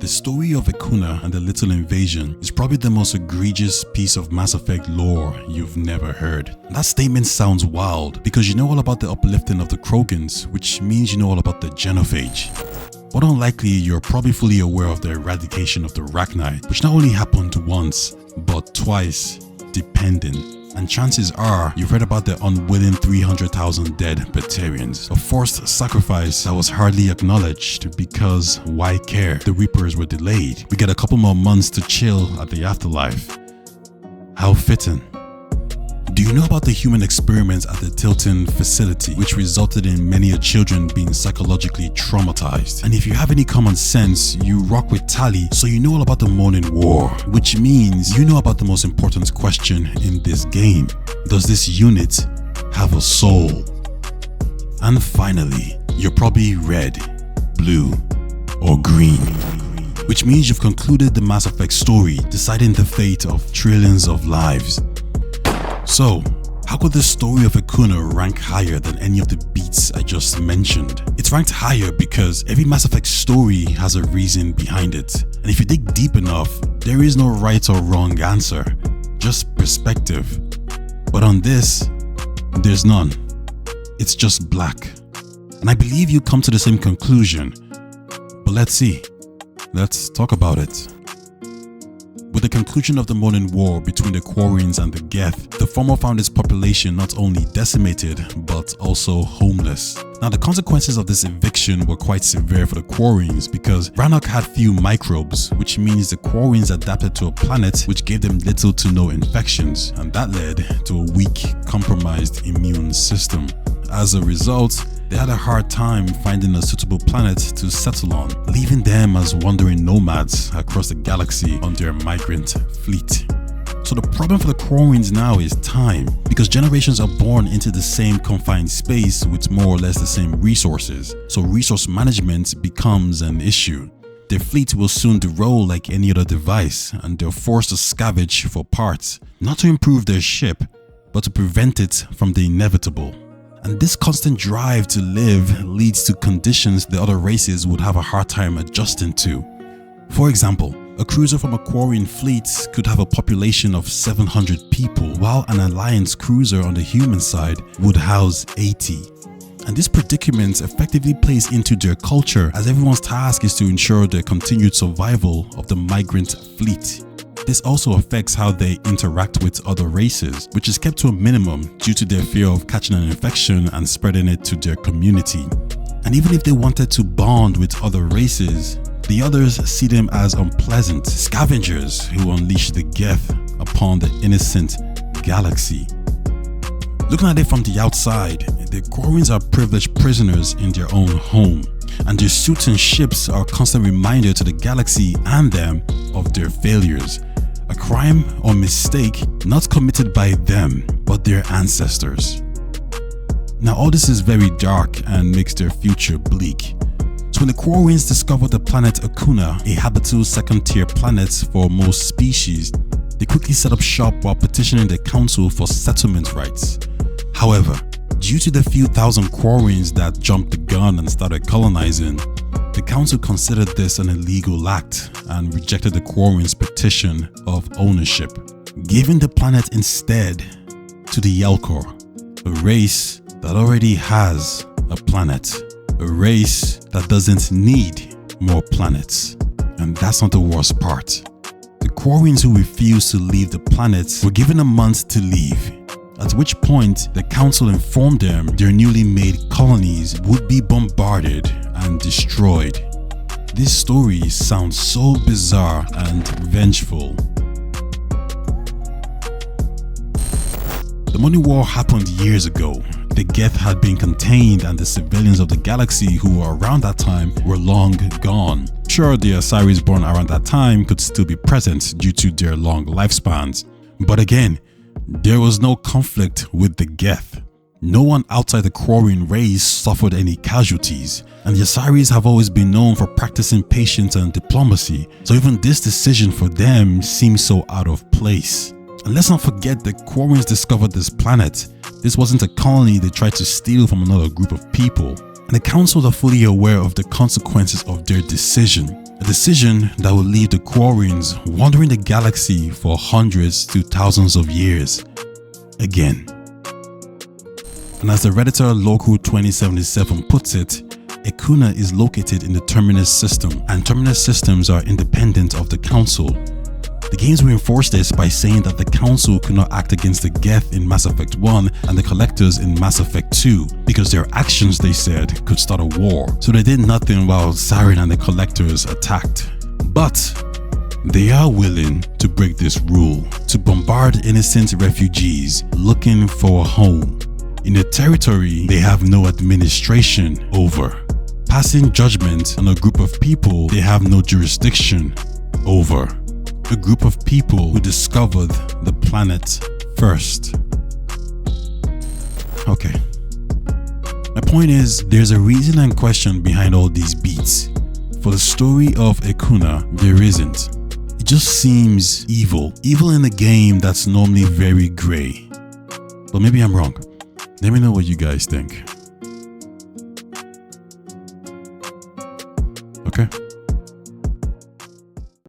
The story of Ekuna and the Little Invasion is probably the most egregious piece of Mass Effect lore you've never heard. That statement sounds wild because you know all about the uplifting of the Krogans, which means you know all about the genophage. But unlikely, you're probably fully aware of the eradication of the Rachni, which not only happened once, but twice, depending. And chances are, you've read about the unwilling 300,000 dead Batarians, a forced sacrifice that was hardly acknowledged because why care? The Reapers were delayed. We get a couple more months to chill at the afterlife. How fitting. Do you know about the human experiments at the Tilton facility, which resulted in many children being psychologically traumatized? And if you have any common sense, you rock with Tali, so you know all about the Morning War, which means you know about the most important question in this game. Does this unit have a soul? And finally, you're probably red, blue, or green, which means you've concluded the Mass Effect story, deciding the fate of trillions of lives. So, how could the story of Ekuna rank higher than any of the beats I just mentioned? It's ranked higher because every Mass Effect story has a reason behind it. And if you dig deep enough, there is no right or wrong answer, just perspective. But on this, there's none. It's just black. And I believe you come to the same conclusion. But let's see. Let's talk about it. With the conclusion of the Morning War between the Quarians and the Geth, the former found its population not only decimated, but also homeless. Now, the consequences of this eviction were quite severe for the Quarians because Rannoch had few microbes, which means the Quarians adapted to a planet which gave them little to no infections, and that led to a weak, compromised immune system. As a result, they had a hard time finding a suitable planet to settle on, leaving them as wandering nomads across the galaxy on their migrant fleet. So the problem for the Quarians now is time, because generations are born into the same confined space with more or less the same resources, so resource management becomes an issue. Their fleet will soon derail like any other device, and they're forced to scavenge for parts, not to improve their ship, but to prevent it from the inevitable. And this constant drive to live leads to conditions the other races would have a hard time adjusting to. For example, a cruiser from a Quarian fleet could have a population of 700 people, while an Alliance cruiser on the human side would house 80. And this predicament effectively plays into their culture, as everyone's task is to ensure the continued survival of the migrant fleet. This also affects how they interact with other races, which is kept to a minimum due to their fear of catching an infection and spreading it to their community. And even if they wanted to bond with other races, the others see them as unpleasant scavengers who unleash the Geth upon the innocent galaxy. Looking at it from the outside, the Quarians are privileged prisoners in their own home, and their suits and ships are a constant reminder to the galaxy and them of their failures. A crime or mistake not committed by them, but their ancestors. Now all this is very dark and makes their future bleak. So when the Quarians discovered the planet Ekuna, a habitable second-tier planet for most species, they quickly set up shop while petitioning the council for settlement rights. However, due to the few thousand Quarians that jumped the gun and started colonizing, the council considered this an illegal act and rejected the Quarians' petition of ownership, giving the planet instead to the Yelkor, a race that already has a planet, a race that doesn't need more planets. And that's not the worst part. The Quarians who refused to leave the planet were given a month to leave, at which point the council informed them their newly made colonies would be bombarded and destroyed. This story sounds so bizarre and vengeful. The Morning War happened years ago. The Geth had been contained and the civilians of the galaxy who were around that time were long gone. Sure, the Osiris born around that time could still be present due to their long lifespans. But again, there was no conflict with the Geth. No one outside the Quarian race suffered any casualties, and the Osiris have always been known for practicing patience and diplomacy, so even this decision for them seems so out of place. And let's not forget the Quarians discovered this planet. This wasn't a colony they tried to steal from another group of people, and the council are fully aware of the consequences of their decision. A decision that will leave the Quarians wandering the galaxy for hundreds to thousands of years again. And as the Redditor Local 2077 puts it, Ekuna is located in the Terminus system, and Terminus systems are independent of the Council. The games reinforce this by saying that the Council could not act against the Geth in Mass Effect 1 and the Collectors in Mass Effect 2 because their actions, they said, could start a war. So they did nothing while Siren and the Collectors attacked. But they are willing to break this rule, to bombard innocent refugees looking for a home in a territory they have no administration over, passing judgment on a group of people they have no jurisdiction over, a group of people who discovered the planet first. Okay. My point is, there's a reason and question behind all these beats. For the story of Ekuna, there isn't. It just seems evil. Evil in a game that's normally very grey. But maybe I'm wrong. Let me know what you guys think. Okay?